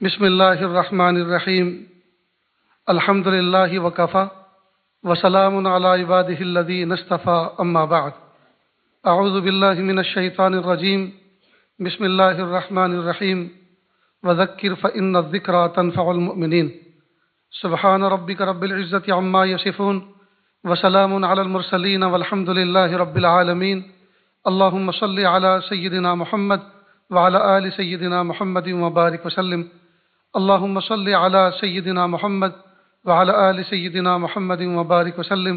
بسم اللہ الرحمن الرحیم الحمد للہ وکفی وسلام علی عبادہ الذین اصطفی اما بعد اعوذ باللہ من الشیطان الرجیم بسم اللہ الرحمن الرحیم وذکر فإن الذکرى تنفع المؤمنین سبحان ربک رب العزة عما یصفون وسلام علی المرسلین والحمد للہ رب العالمین اللہم صل علی سیدنا محمد وعلی آل سیدنا محمد وبارک وسلم اللہم صل علی سیدنا محمد وعلی آل سیدنا محمد وبارک وسلم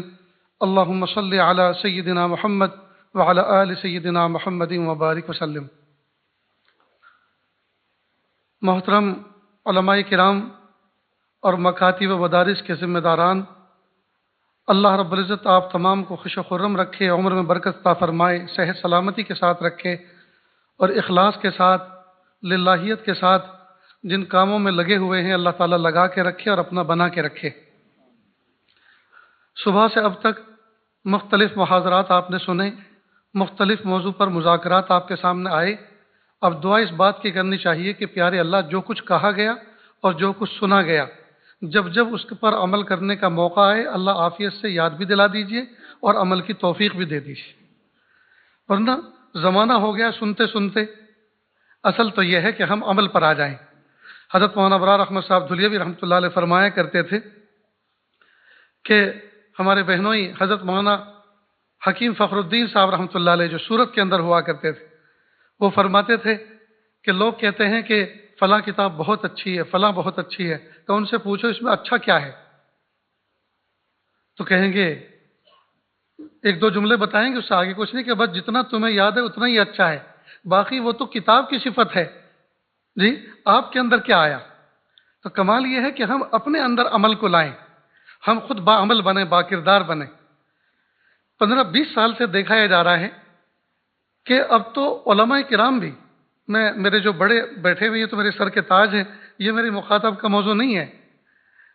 اللہم صل علی سیدنا محمد وعلی آل سیدنا محمد وبارک وسلم۔ محترم علماء کرام اور مکاتب و مدارس کے ذمہ داران، اللہ رب العزت آپ تمام کو خوش و خرم رکھے، عمر میں برکت عطا فرمائے، صحت سلامتی کے ساتھ رکھے اور اخلاص کے ساتھ، للہیت کے ساتھ جن کاموں میں لگے ہوئے ہیں اللہ تعالیٰ لگا کے رکھے اور اپنا بنا کے رکھے۔ صبح سے اب تک مختلف محاضرات آپ نے سنے، مختلف موضوع پر مذاکرات آپ کے سامنے آئے۔ اب دعا اس بات کی کرنی چاہیے کہ پیارے اللہ، جو کچھ کہا گیا اور جو کچھ سنا گیا، جب جب اس پر عمل کرنے کا موقع آئے اللہ عافیت سے یاد بھی دلا دیجئے اور عمل کی توفیق بھی دے دیجئے، ورنہ زمانہ ہو گیا سنتے سنتے۔ اصل تو یہ ہے کہ ہم عمل پر آ جائیں۔ حضرت مولانا ابرار احمد صاحب دھلیوی رحمۃ اللہ علیہ فرمایا کرتے تھے کہ ہمارے بہنوئی حضرت مولانا حکیم فخر الدین صاحب رحمۃ اللہ علیہ جو سورت کے اندر ہوا کرتے تھے، وہ فرماتے تھے کہ لوگ کہتے ہیں کہ فلاں کتاب بہت اچھی ہے، فلاں بہت اچھی ہے، تو ان سے پوچھو اس میں اچھا کیا ہے؟ تو کہیں گے ایک دو جملے بتائیں گے، اس سے آگے کچھ نہیں، کہ بس جتنا تمہیں یاد ہے اتنا ہی اچھا ہے، باقی وہ تو کتاب کی صفت ہے۔ جی آپ کے اندر کیا آیا؟ تو کمال یہ ہے کہ ہم اپنے اندر عمل کو لائیں، ہم خود باعمل بنیں، با کردار بنیں۔ 15-20 سال سے دیکھا یہ جا رہا ہے کہ اب تو علماء کرام بھی، میرے جو بڑے بیٹھے ہوئے ہیں تو میرے سر کے تاج ہیں، یہ میری مخاطب کا موضوع نہیں ہے۔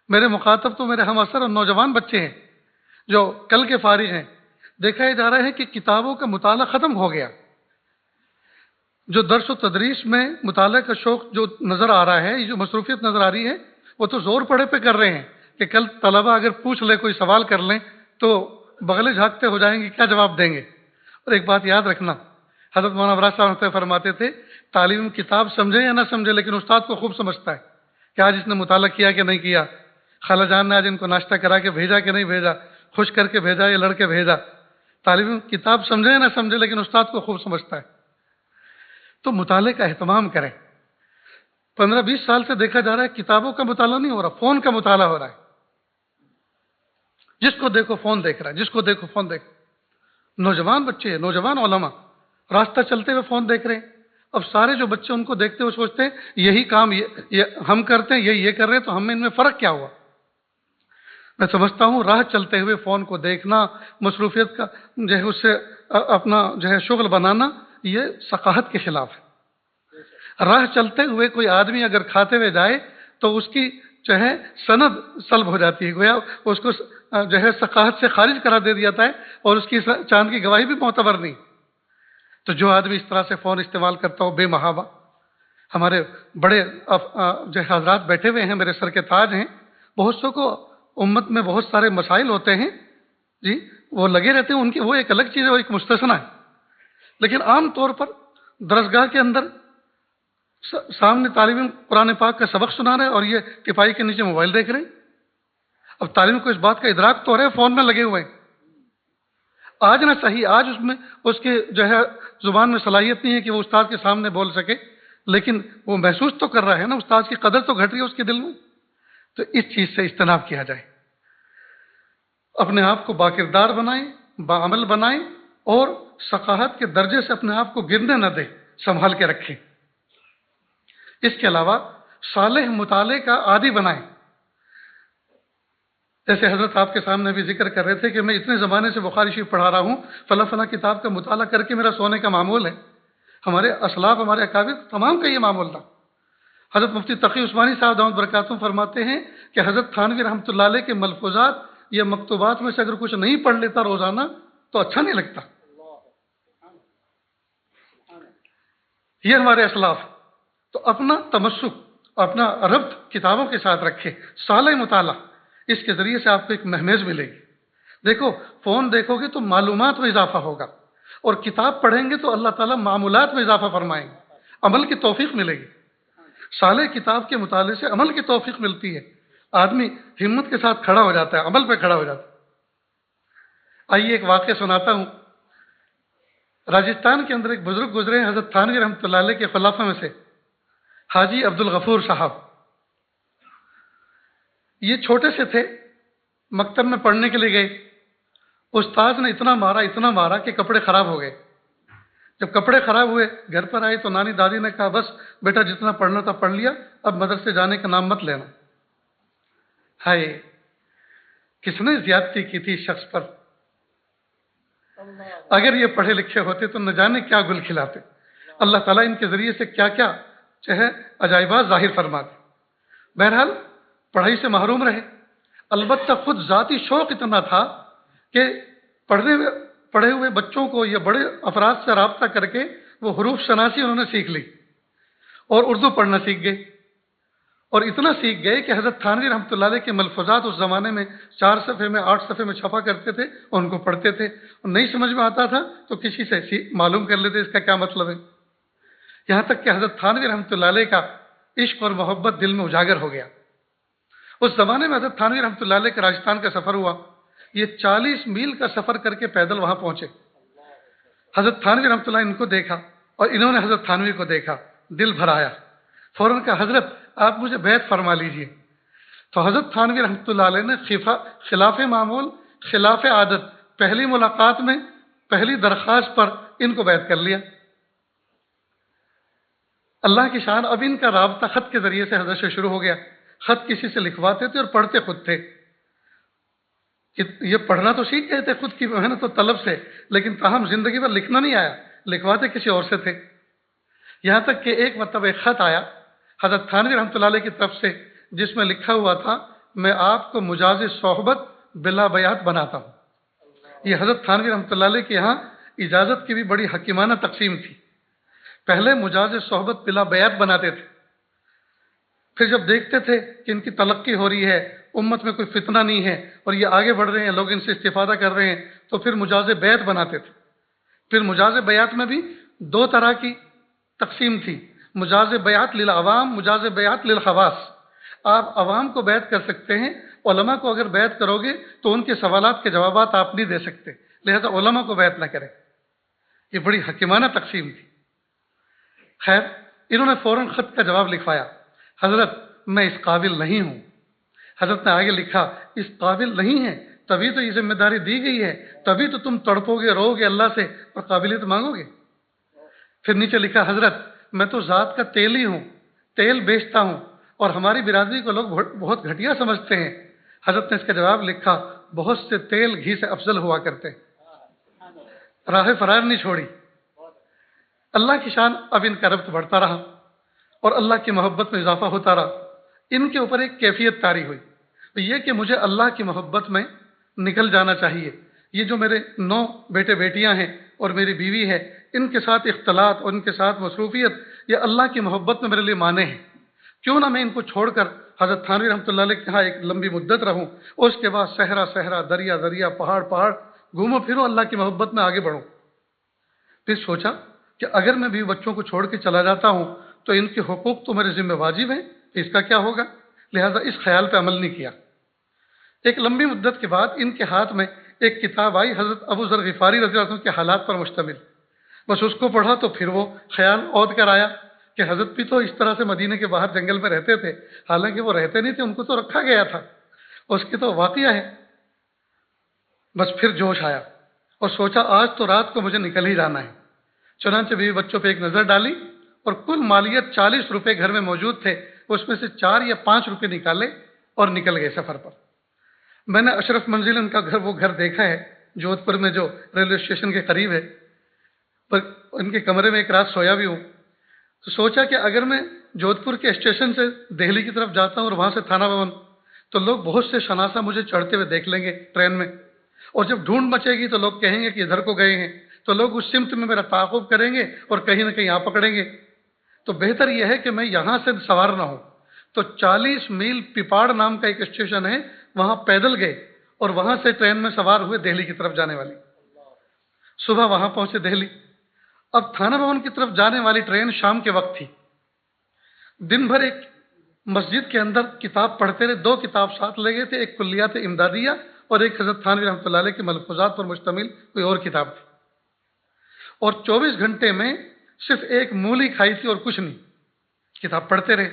میرے مخاطب تو میرے ہم عصر اور نوجوان بچے ہیں جو کل کے فارغ ہیں۔ دیکھا یہ جا رہا ہے کہ کتابوں کا مطالعہ ختم ہو گیا۔ جو درس و تدریس میں مطالعہ کا شوق جو نظر آ رہا ہے، یہ جو مصروفیت نظر آ رہی ہے، وہ تو زور پڑے پہ کر رہے ہیں کہ کل طلبہ اگر پوچھ لے، کوئی سوال کر لیں تو بغلیں جھانکتے ہو جائیں گے، کیا جواب دیں گے۔ اور ایک بات یاد رکھنا، حضرت مولانا ابراز صاحب فرماتے تھے تعلیم کتاب سمجھے یا نہ سمجھے لیکن استاد کو خوب سمجھتا ہے کہ آج اس نے مطالعہ کیا کہ نہیں کیا، خالہ جان نے آج ان کو ناشتہ کرا کے بھیجا کہ نہیں بھیجا، خوش کر کے بھیجا یا لڑ کے بھیجا۔ تعلیم کتاب سمجھے یا نہ سمجھے لیکن استاد کو خوب سمجھتا ہے۔ تو مطالعے کا اہتمام کریں۔ 15-20 سال سے دیکھا جا رہا ہے کتابوں کا مطالعہ نہیں ہو رہا، فون کا مطالعہ ہو رہا ہے۔ جس کو دیکھو فون دیکھ رہا ہے، جس کو دیکھو فون دیکھ رہا ہے۔ نوجوان بچے، نوجوان علماء راستہ چلتے ہوئے فون دیکھ رہے ہیں۔ اب سارے جو بچے ان کو دیکھتے ہوئے سوچتے ہیں یہی کام یہ ہم کرتے ہیں، یہ کر رہے ہیں، تو ہم میں ان میں فرق کیا ہوا؟ میں سمجھتا ہوں راہ چلتے ہوئے فون کو دیکھنا، مصروفیت کا جو ہے اس سے اپنا جو ہے شغل بنانا، یہ ثقافت کے خلاف ہے۔ راہ چلتے ہوئے کوئی آدمی اگر کھاتے ہوئے جائے تو اس کی جو ہے سند سلب ہو جاتی ہے، گویا اس کو جو ہے ثقافت سے خارج کرا دے دیا جاتا ہے اور اس کی چاند کی گواہی بھی معتبر نہیں۔ تو جو آدمی اس طرح سے فون استعمال کرتا ہو بے محابہ، ہمارے بڑے جو حضرات بیٹھے ہوئے ہیں، میرے سر کے تاج ہیں، بہت سو کو امت میں بہت سارے مسائل ہوتے ہیں، جی وہ لگے رہتے ہیں، ان کی وہ ایک الگ چیز ہے، وہ ایک مستثنا ہے۔ لیکن عام طور پر درسگاہ کے اندر سامنے طالب علم قرآن پاک کا سبق سنا رہے اور یہ ٹپائی کے نیچے موبائل دیکھ رہے ہیں۔ اب طالب کو اس بات کا ادراک تو ہو رہا ہے، فون میں لگے ہوئے ہیں۔ آج نہ صحیح، آج اس میں اس کے جو ہے زبان میں صلاحیت نہیں ہے کہ وہ استاد کے سامنے بول سکے، لیکن وہ محسوس تو کر رہا ہے نا، استاد کی قدر تو گھٹ رہی ہے اس کے دل میں۔ تو اس چیز سے اجتناب کیا جائے، اپنے آپ کو باکردار بنائیں، باعمل بنائیں اور ثقافت کے درجے سے اپنے آپ کو گرنے نہ دیں، سنبھال کے رکھیں۔ اس کے علاوہ صالح مطالعے کا عادی بنائیں۔ جیسے حضرت آپ کے سامنے بھی ذکر کر رہے تھے کہ میں اتنے زمانے سے بخاری شریف پڑھا رہا ہوں، فلاں فلاں کتاب کا مطالعہ کر کے میرا سونے کا معمول ہے۔ ہمارے اسلاف، ہمارے اکابر تمام کا یہ معمول تھا۔ حضرت مفتی تقی عثمانی صاحب دامت برکاتہم فرماتے ہیں کہ حضرت تھانوی رحمۃ اللہ علیہ کے ملفوظات یا مکتوبات میں سے اگر کچھ نہیں پڑھ لیتا روزانہ تو اچھا نہیں لگتا۔ یہ ہمارے اسلاف۔ تو اپنا تمسک، اپنا ربط کتابوں کے ساتھ رکھے، سالہ مطالعہ، اس کے ذریعے سے آپ کو ایک مہمیز ملے گی۔ دیکھو فون دیکھو گے تو معلومات میں اضافہ ہوگا، اور کتاب پڑھیں گے تو اللہ تعالیٰ معمولات میں اضافہ فرمائیں گے، عمل کی توفیق ملے گی۔ صالح کتاب کے مطالعے سے عمل کی توفیق ملتی ہے، آدمی ہمت کے ساتھ کھڑا ہو جاتا ہے، عمل پہ کھڑا ہو جاتا ہے۔ آئیے ایک واقعہ سناتا ہوں۔ راجستھان کے اندر ایک بزرگ گزرے ہیں، حضرت تھانوی رحمۃ اللہ علیہ کے خلافہ میں سے حاجی عبد الغفور صاحب۔ یہ چھوٹے سے تھے، مکتب میں پڑھنے کے لیے گئے، استاد نے اتنا مارا کہ کپڑے خراب ہو گئے۔ جب کپڑے خراب ہوئے گھر پر آئے تو نانی دادی نے کہا بس بیٹا جتنا پڑھنا تھا پڑھ لیا، اب مدرسے جانے کا نام مت لینا۔ ہائے، کس نے زیادتی کی تھی اس شخص پر؟ اگر یہ پڑھے لکھے ہوتے تو نہ جانے کیا گل کھلاتے۔ اللہ تعالیٰ ان کے ذریعے سے کیا کیا عجائبات ظاہر فرماتے۔ بہرحال پڑھائی سے محروم رہے، البتہ خود ذاتی شوق اتنا تھا کہ پڑھے ہوئے بچوں کو یا بڑے افراد سے رابطہ کر کے وہ حروف شناسی انہوں نے سیکھ لی اور اردو پڑھنا سیکھ گئے، اور اتنا سیکھ گئے کہ حضرت تھانوی رحمۃ اللہ علیہ کے ملفوظات اس زمانے میں 4 صفحے میں 8 صفحے میں چھپا کرتے تھے اور ان کو پڑھتے تھے، اور نہیں سمجھ میں آتا تھا تو کسی سے معلوم کر لیتے اس کا کیا مطلب ہے۔ یہاں تک کہ حضرت تھانوی رحمۃ اللہ علیہ کا عشق اور محبت دل میں اجاگر ہو گیا۔ اس زمانے میں حضرت تھانوی رحمۃ اللہ علیہ کا راجستھان کا سفر ہوا، یہ 40 میل کا سفر کر کے پیدل وہاں پہنچے۔ حضرت تھانوی رحمۃ اللہ ان کو دیکھا اور انہوں نے حضرت تھانوی کو دیکھا، دل بھر آیا، فوراً کہا حضرت آپ مجھے بیعت فرما لیجئے۔ تو حضرت تھانوی رحمۃ اللہ علیہ نے خلاف معمول، خلاف عادت، پہلی ملاقات میں پہلی درخواست پر ان کو بیعت کر لیا۔ اللہ کی شان، اب ان کا رابطہ خط کے ذریعے سے حضرت سے شروع ہو گیا۔ خط کسی سے لکھواتے تھے اور پڑھتے خود تھے۔ یہ پڑھنا تو سیکھ گئے تھے خود کی محنت و طلب سے، لیکن تاہم زندگی میں لکھنا نہیں آیا، لکھواتے کسی اور سے تھے۔ یہاں تک کہ ایک مرتبہ ایک خط آیا حضرت تھانوی رحمۃ اللہ علیہ کی طرف سے، جس میں لکھا ہوا تھا میں آپ کو مجاز صحبت بلا بیعت بناتا ہوں۔ یہ حضرت تھانوی رحمۃ اللہ علیہ کے یہاں اجازت کی بھی بڑی حکیمانہ تقسیم تھی۔ پہلے مجاز صحبت بلا بیعت بناتے تھے، پھر جب دیکھتے تھے کہ ان کی تلقی ہو رہی ہے، امت میں کوئی فتنہ نہیں ہے اور یہ آگے بڑھ رہے ہیں، لوگ ان سے استفادہ کر رہے ہیں، تو پھر مجاز بیعت بناتے تھے۔ پھر مجاز بیعت میں بھی 2 طرح کی تقسیم تھی، مجاز بیعت للعوام، مجاز بیعت للخواص۔ آپ عوام کو بیعت کر سکتے ہیں، علماء کو اگر بیعت کرو گے تو ان کے سوالات کے جوابات آپ نہیں دے سکتے، لہذا علماء کو بیعت نہ کریں۔ یہ بڑی حکیمانہ تقسیم تھی۔ خیر، انہوں نے فوراً خط کا جواب لکھوایا، حضرت میں اس قابل نہیں ہوں۔ حضرت نے آگے لکھا اس قابل نہیں ہے تبھی تو یہ ذمہ داری دی گئی ہے، تبھی تو تم تڑپو گے، رو گے اللہ سے اور قابلیت مانگو گے۔ پھر نیچے لکھا حضرت میں تو ذات کا تیل ہی ہوں، تیل بیچتا ہوں، اور ہماری برادری کو لوگ بہت گھٹیا سمجھتے ہیں۔ حضرت نے اس کا جواب لکھا بہت سے تیل گھی سے افضل ہوا کرتے، راہ فرار نہیں چھوڑی۔ اللہ کی شان، اب ان کا ربط بڑھتا رہا اور اللہ کی محبت میں اضافہ ہوتا رہا۔ ان کے اوپر ایک کیفیت طاری ہوئی، یہ کہ مجھے اللہ کی محبت میں نکل جانا چاہیے۔ یہ جو میرے 9 بیٹے بیٹیاں ہیں اور میری بیوی ہے، ان کے ساتھ اختلاط اور ان کے ساتھ مصروفیت یہ اللہ کی محبت میں میرے لیے مانع ہے۔ کیوں نہ میں ان کو چھوڑ کر حضرت تھانوی رحمۃ اللہ علیہ کے یہاں ایک لمبی مدت رہوں، اور اس کے بعد صحرا دریا دریا پہاڑ گھومو پھرو، اللہ کی محبت میں آگے بڑھوں۔ پھر سوچا کہ اگر میں بیوی بچوں کو چھوڑ کے چلا جاتا ہوں تو ان کے حقوق تو میرے ذمہ واجب ہیں، اس کا کیا ہوگا؟ لہذا اس خیال پہ عمل نہیں کیا۔ ایک لمبی مدت کے بعد ان کے ہاتھ میں ایک کتاب آئی حضرت ابو ذر غفاری رضی اللہ عنہ کے حالات پر مشتمل، بس اس کو پڑھا تو پھر وہ خیال عود کر آیا کہ حضرت بھی تو اس طرح سے مدینے کے باہر جنگل میں رہتے تھے، حالانکہ وہ رہتے نہیں تھے، ان کو تو رکھا گیا تھا، اس کے تو واقعہ ہے۔ بس پھر جوش آیا اور سوچا آج تو رات کو مجھے نکل ہی جانا ہے۔ چنانچہ بیوی بچوں پہ ایک نظر ڈالی اور کل مالیت 40 روپے گھر میں موجود تھے، اس میں سے 4 یا 5 روپے نکالے اور نکل گئے سفر پر۔ میں نے اشرف منزل ان کا وہ گھر دیکھا ہے جودھ پور میں، جو ریلوے اسٹیشن کے قریب ہے، پر ان کے کمرے میں ایک رات سویا بھی ہوں۔ تو سوچا کہ اگر میں جودھ پور کے اسٹیشن سے دہلی کی طرف جاتا ہوں اور وہاں سے تھانہ بھون، تو لوگ بہت سے شناسہ مجھے چڑھتے ہوئے دیکھ لیں گے ٹرین میں، اور جب ڈھونڈ مچے گی تو لوگ کہیں گے کہ ادھر کو گئے ہیں، تو لوگ اس سمت میں میرا تعاقب کریں گے اور کہیں نہ کہیں یہاں پکڑیں گے۔ تو بہتر یہ ہے کہ میں یہاں سے سوار نہ ہوں، تو 40 میل پپاڑ نام کا ایک اسٹیشن ہے، وہاں پیدل گئے اور وہاں سے ٹرین میں سوار ہوئے دہلی کی طرف جانے والی۔ صبح وہاں پہنچے دہلی۔ اب تھانہ بھون کی طرف جانے والی ٹرین شام کے وقت تھی۔ دن بھر ایک مسجد کے اندر کتاب پڑھتے رہے، 2 کتاب ساتھ لے گئے تھے، ایک کلیات امدادیہ اور ایک حضرت تھانوی رحمۃ اللہ علیہ کے ملفوظات پر مشتمل کوئی اور کتاب تھی، اور 24 گھنٹے میں صرف ایک مولی کھائی تھی اور کچھ نہیں، کتاب پڑھتے رہے۔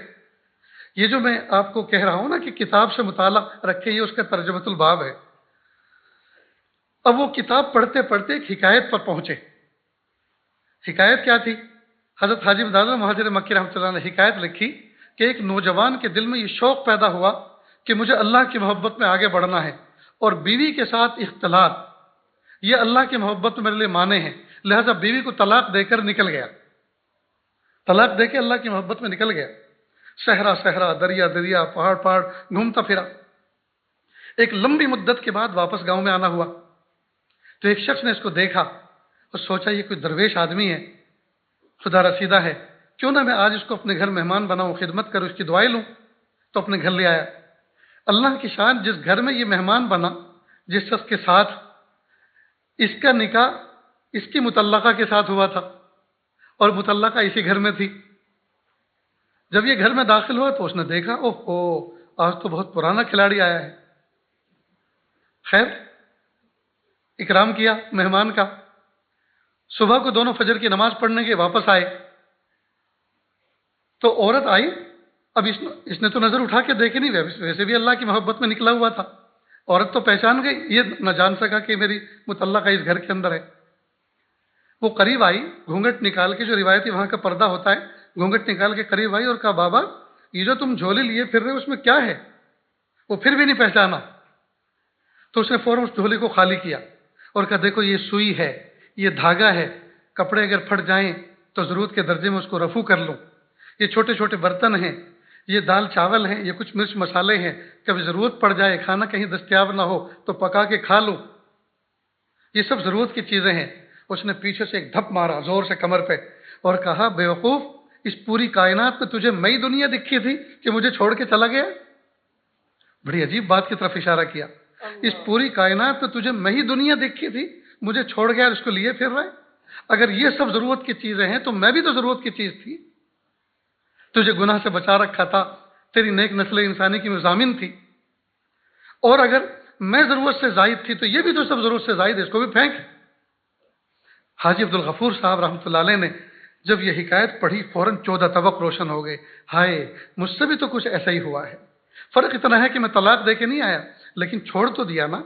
یہ جو میں آپ کو کہہ رہا ہوں نا کہ کتاب سے مطالعہ رکھے، یہ اس کا ترجمۃ الباب ہے۔ اب وہ کتاب پڑھتے پڑھتے ایک حکایت پر پہنچے۔ حکایت کیا تھی؟ حضرت حاجی امداد مہاجر مکی رحمۃ اللہ نے حکایت لکھی کہ ایک نوجوان کے دل میں یہ شوق پیدا ہوا کہ مجھے اللہ کی محبت میں آگے بڑھنا ہے، اور بیوی کے ساتھ اختلاط یہ اللہ کی محبت میں میرے لیے مانے ہیں، لہذا بیوی کو طلاق دے کر نکل گیا، طلاق دے کے اللہ کی محبت میں نکل گیا۔ صحرا صحرا، دریا دریا، پہاڑ پہاڑ گھومتا پھرا۔ ایک لمبی مدت کے بعد واپس گاؤں میں آنا ہوا تو ایک شخص نے اس کو دیکھا اور سوچا یہ کوئی درویش آدمی ہے، خدا رسیدہ ہے، کیوں نہ میں آج اس کو اپنے گھر مہمان بناؤں، خدمت کروں، اس کی دعائیں لوں۔ تو اپنے گھر لے آیا۔ اللہ کی شان، جس گھر میں یہ مہمان بنا، جس شخص کے ساتھ، اس کا نکاح اس کی مطلقہ کے ساتھ ہوا تھا اور مطلقہ اسی گھر میں تھی۔ جب یہ گھر میں داخل ہوا تو اس نے دیکھا، اوہ آج تو بہت پرانا کھلاڑی آیا ہے۔ خیر، اکرام کیا مہمان کا۔ صبح کو دونوں فجر کی نماز پڑھنے کے واپس آئے تو عورت آئی۔ اب اس نے تو نظر اٹھا کے دیکھی نہیں، ویسے بھی اللہ کی محبت میں نکلا ہوا تھا۔ عورت تو پہچان گئی، یہ نہ جان سکا کہ میری مطلقہ اس گھر کے اندر ہے۔ وہ قریب آئی، گھونگھٹ نکال کے، جو روایتی وہاں کا پردہ ہوتا ہے، گھونگھٹ نکال کے قریب آئی اور کہا، بابا یہ جو تم جھولی لیے پھر رہے ہو اس میں کیا ہے؟ وہ پھر بھی نہیں پہچانا۔ تو اس نے فوراً اس جھولی کو خالی کیا اور کہا، دیکھو یہ سوئی ہے، یہ دھاگا ہے، کپڑے اگر پھٹ جائیں تو ضرورت کے درجے میں اس کو رفو کر لوں۔ یہ چھوٹے چھوٹے برتن ہیں، یہ دال چاول ہیں، یہ کچھ مرچ مسالے ہیں، کبھی ضرورت پڑ جائے، کھانا کہیں دستیاب نہ ہو تو پکا کے کھا لوں، یہ سب ضرورت کی چیزیں ہیں۔ اس نے پیچھے سے ایک دھپ مارا زور سے کمر پہ اور کہا، بیوقوف، اس پوری کائنات میں تجھے میں دنیا دکھی تھی کہ مجھے چھوڑ کے چلا گیا؟ بڑی عجیب بات کی طرف اشارہ کیا۔ اس پوری کائنات میں تجھے میں دنیا دکھی تھی، مجھے چھوڑ گیا اور اس کو لیے پھر رہے؟ اگر یہ سب ضرورت کی چیزیں ہیں تو میں بھی تو ضرورت کی چیز تھی، تجھے گناہ سے بچا رکھا تھا، تیری نیک نسل انسانی کی مضامین تھی، اور اگر میں ضرورت سے زائد تھی تو یہ بھی تو سب ضرورت سے زائد ہے، اس کو بھی پھینک۔ حاجی عبدالغفور صاحب رحمۃ اللہ علیہ نے جب یہ حکایت پڑھی فوراً 14 طبق روشن ہو گئے۔ ہائے، مجھ سے بھی تو کچھ ایسا ہی ہوا ہے، فرق اتنا ہے کہ میں طلاق دے کے نہیں آیا، لیکن چھوڑ تو دیا نا،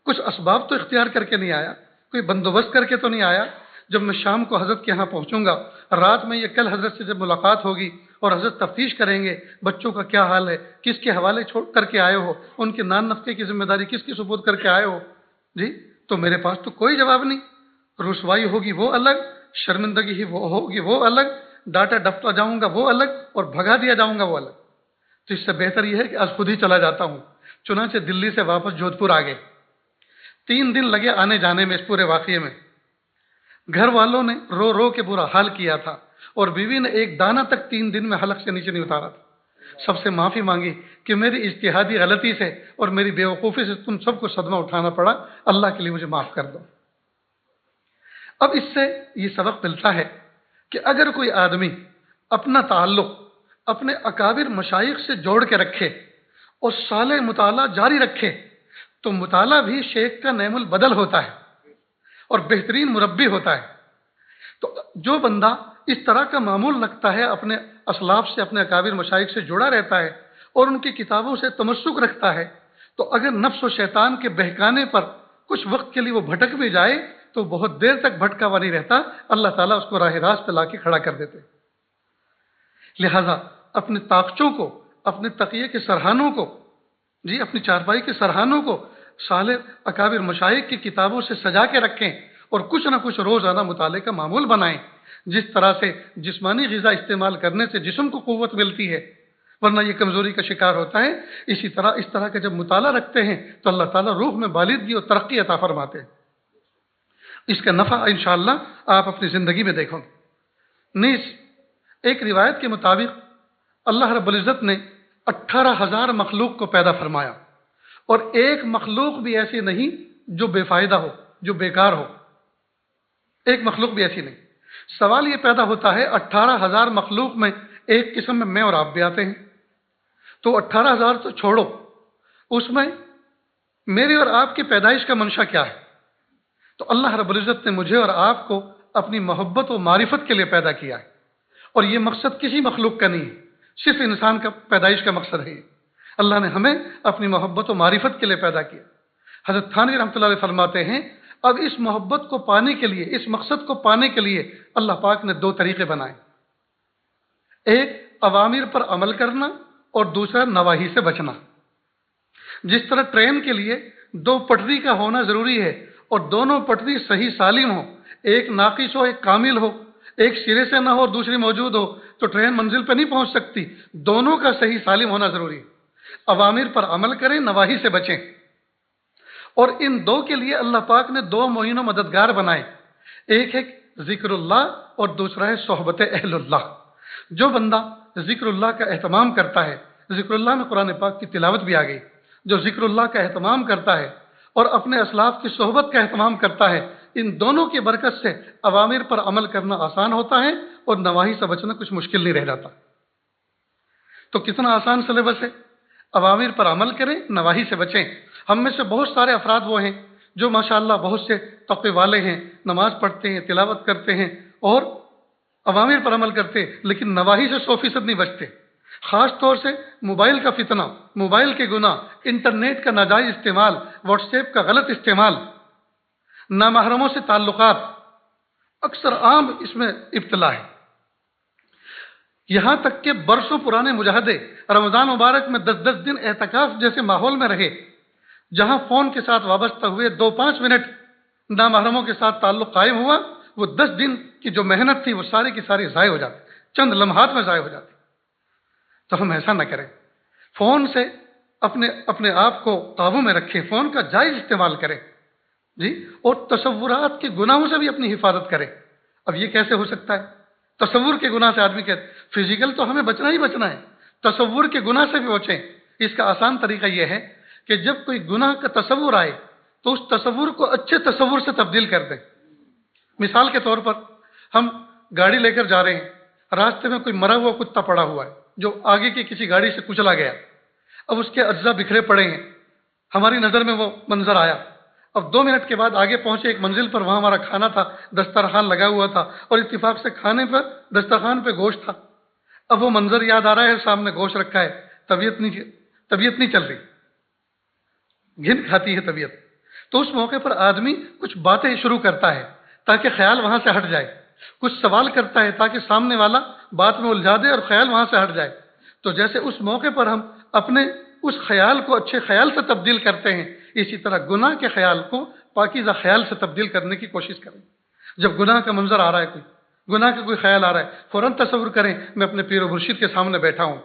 کچھ اسباب تو اختیار کر کے نہیں آیا، کوئی بندوبست کر کے تو نہیں آیا۔ جب میں شام کو حضرت کے ہاں پہنچوں گا، رات میں یہ کل حضرت سے جب ملاقات ہوگی اور حضرت تفتیش کریں گے بچوں کا کیا حال ہے، کس کے حوالے چھوڑ کر کے آئے ہو، ان کے نان نفقے کی ذمہ داری کس کی سپرد کر کے آئے ہو، جی تو میرے پاس تو کوئی جواب نہیں۔ رسوائی ہوگی وہ الگ، شرمندگی ہی وہ ہوگی وہ الگ، ڈاٹا ڈپٹا جاؤں گا وہ الگ، اور بھگا دیا جاؤں گا وہ الگ۔ تو اس سے بہتر یہ ہے کہ آج خود ہی چلا جاتا ہوں۔ چنانچہ دلی سے واپس جودھپور آ گئے۔ 3 دن لگے آنے جانے میں اس پورے واقعے میں۔ گھر والوں نے رو رو کے برا حال کیا تھا، اور بیوی نے ایک دانہ تک 3 دن میں حلق سے نیچے نہیں اتارا تھا۔ سب سے معافی مانگی کہ میری اجتہادی غلطی سے اور میری بیوقوفی سے تم سب کو صدمہ اٹھانا پڑا، اللہ کے لیے مجھے معاف کر دو۔ اب اس سے یہ سبق ملتا ہے کہ اگر کوئی آدمی اپنا تعلق اپنے اکابر مشائخ سے جوڑ کے رکھے اور سال مطالعہ جاری رکھے تو مطالعہ بھی شیخ کا نعم البدل ہوتا ہے اور بہترین مربی ہوتا ہے۔ تو جو بندہ اس طرح کا معمول رکھتا ہے، اپنے اسلاف سے، اپنے اکابر مشائخ سے جڑا رہتا ہے اور ان کی کتابوں سے تمسک رکھتا ہے، تو اگر نفس و شیطان کے بہکانے پر کچھ وقت کے لیے وہ بھٹک بھی جائے تو بہت دیر تک بھٹکا ہوا نہیں رہتا، اللہ تعالیٰ اس کو راہ راست پہ لا کے کھڑا کر دیتے۔ لہذا اپنے طاقچوں کو، اپنے تقیے کے سرحانوں کو، جی اپنی چارپائی کے سرحانوں کو صالح اکابر مشائخ کی کتابوں سے سجا کے رکھیں اور کچھ نہ کچھ روزانہ مطالعے کا معمول بنائیں۔ جس طرح سے جسمانی غذا استعمال کرنے سے جسم کو قوت ملتی ہے ورنہ یہ کمزوری کا شکار ہوتا ہے، اسی طرح اس طرح کا جب مطالعہ رکھتے ہیں تو اللہ تعالیٰ روح میں بالغگی اور ترقی عطا فرماتے ہیں۔ اس کا نفع انشاءاللہ آپ اپنی زندگی میں دیکھو۔ نیز ایک روایت کے مطابق اللہ رب العزت نے 18,000 مخلوق کو پیدا فرمایا، اور ایک مخلوق بھی ایسی نہیں جو بے فائدہ ہو، جو بیکار ہو، ایک مخلوق بھی ایسی نہیں۔ سوال یہ پیدا ہوتا ہے 18,000 مخلوق میں ایک قسم میں اور آپ بھی آتے ہیں، تو 18,000 تو چھوڑو، اس میں میری اور آپ کی پیدائش کا منشا کیا ہے؟ تو اللہ رب العزت نے مجھے اور آپ کو اپنی محبت و معرفت کے لیے پیدا کیا ہے، اور یہ مقصد کسی مخلوق کا نہیں ہے، صرف انسان کا پیدائش کا مقصد ہے۔ اللہ نے ہمیں اپنی محبت و معرفت کے لیے پیدا کیا۔ حضرت تھانوی رحمۃ اللہ علیہ فرماتے ہیں اب اس محبت کو پانے کے لیے، اس مقصد کو پانے کے لیے اللہ پاک نے 2 طریقے بنائے، ایک اوامر پر عمل کرنا اور دوسرا نواہی سے بچنا۔ جس طرح ٹرین کے لیے 2 پٹری کا ہونا ضروری ہے اور دونوں پٹری صحیح سالم ہو، ایک ناقص ہو ایک کامل ہو، ایک سرے سے نہ ہو اور دوسری موجود ہو، تو ٹرین منزل پہ نہیں پہنچ سکتی، دونوں کا صحیح سالم ہونا ضروری ہے۔ اوامر پر عمل کریں، نواہی سے بچیں، اور ان 2 کے لیے اللہ پاک نے 2 معین و مددگار بنائے، ایک ہے ذکر اللہ اور دوسرا ہے صحبت اہل اللہ۔ جو بندہ ذکر اللہ کا اہتمام کرتا ہے، ذکر اللہ میں قرآن پاک کی تلاوت بھی آ گئی، جو ذکر اللہ کا اہتمام کرتا ہے اور اپنے اسلاف کی صحبت کا اہتمام کرتا ہے، ان دونوں کی برکت سے اوامر پر عمل کرنا آسان ہوتا ہے اور نواہی سے بچنا کچھ مشکل نہیں رہ جاتا۔ تو کتنا آسان سلیبس ہے، اوامر پر عمل کریں، نواہی سے بچیں۔ ہم میں سے بہت سارے افراد وہ ہیں جو ماشاءاللہ بہت سے تقوی والے ہیں، نماز پڑھتے ہیں، تلاوت کرتے ہیں اور اوامر پر عمل کرتے ہیں، لیکن نواہی سے 100% نہیں بچتے۔ خاص طور سے موبائل کا فتنہ، موبائل کے گناہ، انٹرنیٹ کا ناجائز استعمال، واٹس ایپ کا غلط استعمال، نامحرموں سے تعلقات، اکثر عام اس میں ابتلا ہے۔ یہاں تک کہ برسوں پرانے مجاہدے رمضان مبارک میں 10 دن اعتکاف جیسے ماحول میں رہے، جہاں فون کے ساتھ وابستہ ہوئے 2-5 منٹ نامحرموں کے ساتھ تعلق قائم ہوا، وہ 10 دن کی جو محنت تھی وہ ساری کی ساری ضائع ہو جاتی، چند لمحات میں ضائع ہو جاتی۔ تو ہم ایسا نہ کریں، فون سے اپنے آپ کو قابو میں رکھیں، فون کا جائز استعمال کریں جی، اور تصورات کے گناہوں سے بھی اپنی حفاظت کریں۔ اب یہ کیسے ہو سکتا ہے؟ تصور کے گناہ سے آدمی کہتے، فزیکل تو ہمیں بچنا ہی بچنا ہے، تصور کے گناہ سے بھی بچیں۔ اس کا آسان طریقہ یہ ہے کہ جب کوئی گناہ کا تصور آئے تو اس تصور کو اچھے تصور سے تبدیل کر دیں۔ مثال کے طور پر ہم گاڑی لے کر جا رہے ہیں، راستے میں کوئی مرا ہوا کتا پڑا ہوا ہے جو آگے کی کسی گاڑی سے کچلا گیا، اب اس کے اجزاء بکھرے پڑے ہیں، ہماری نظر میں وہ منظر آیا۔ اب 2 منٹ کے بعد آگے پہنچے ایک منزل پر، وہاں ہمارا کھانا تھا، دسترخوان لگا ہوا تھا اور اتفاق سے کھانے پر دسترخوان پہ گوشت تھا۔ اب وہ منظر یاد آ رہا ہے، سامنے گوشت رکھا ہے، طبیعت نہیں چل رہی، گھن کھاتی ہے طبیعت۔ تو اس موقع پر آدمی کچھ باتیں شروع کرتا ہے تاکہ خیال وہاں سے ہٹ جائے، کچھ سوال کرتا ہے تاکہ سامنے والا بات میں الجھا دے اور خیال وہاں سے ہٹ جائے۔ تو جیسے اس موقع پر ہم اپنے اس خیال کو اچھے خیال سے تبدیل کرتے ہیں، اسی طرح گناہ کے خیال کو پاکیزہ خیال سے تبدیل کرنے کی کوشش کریں۔ جب گناہ کا منظر آ رہا ہے، گناہ کا کوئی خیال آ رہا ہے، فوراً تصور کریں میں اپنے پیر و مرشد کے سامنے بیٹھا ہوں،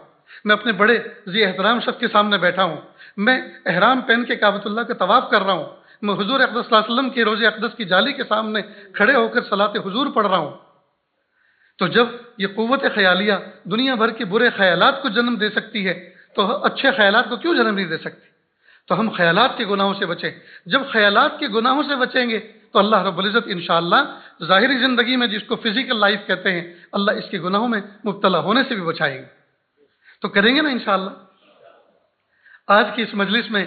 میں اپنے بڑے ذی احترام شخص کے سامنے بیٹھا ہوں، میں احرام پہن کے کعبۃ اللہ کا طواف کر رہا ہوں، میں حضور اقدس صلی اللہ علیہ وسلم کی روضہ اقدس کی جالی کے سامنے کھڑے ہو کر صلاۃ حضور پڑھ رہا ہوں۔ تو جب یہ قوت خیالیہ دنیا بھر کے برے خیالات کو جنم دے سکتی ہے تو اچھے خیالات کو کیوں جنم نہیں دے سکتی؟ تو ہم خیالات کے گناہوں سے بچیں۔ جب خیالات کے گناہوں سے بچیں گے تو اللہ رب العزت انشاءاللہ ظاہری زندگی میں، جس کو فزیکل لائف کہتے ہیں، اللہ اس کے گناہوں میں مبتلا ہونے سے بھی بچائیں گے۔ تو کریں گے نا انشاءاللہ؟ آج کی اس مجلس میں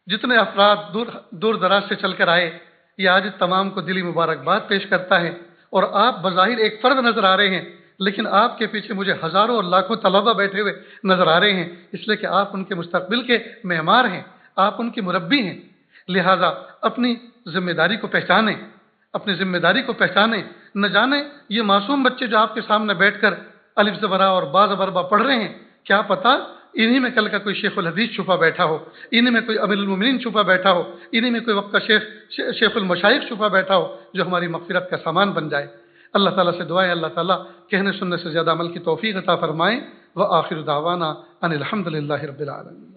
جتنے افراد دور دراز سے چل کر آئے، یہ آج تمام کو دلی مبارکباد پیش کرتا ہے، اور آپ بظاہر ایک فرد نظر آ رہے ہیں، لیکن آپ کے پیچھے مجھے ہزاروں اور لاکھوں طلبہ بیٹھے ہوئے نظر آ رہے ہیں، اس لیے کہ آپ ان کے مستقبل کے معمار ہیں، آپ ان کے مربی ہیں۔ لہٰذا اپنی ذمہ داری کو پہچانیں، اپنی ذمہ داری کو پہچانیں۔ نہ جانے یہ معصوم بچے جو آپ کے سامنے بیٹھ کر الف زبرا اور با زبربا پڑھ رہے ہیں، کیا پتہ انہی میں کل کا کوئی شیخ الحدیث چھپا بیٹھا ہو، انہی میں کوئی امیر المومنین چھپا بیٹھا ہو، انہی میں کوئی وقت کا شیخ المشائخ چھپا بیٹھا ہو جو ہماری مغفرت کا سامان بن جائے۔ اللہ تعالیٰ سے دعائیں اللہ تعالیٰ کہنے سننے سے زیادہ عمل کی توفیق عطا فرمائیں۔ وآخر دعوانا ان الحمد للہ رب العالمین۔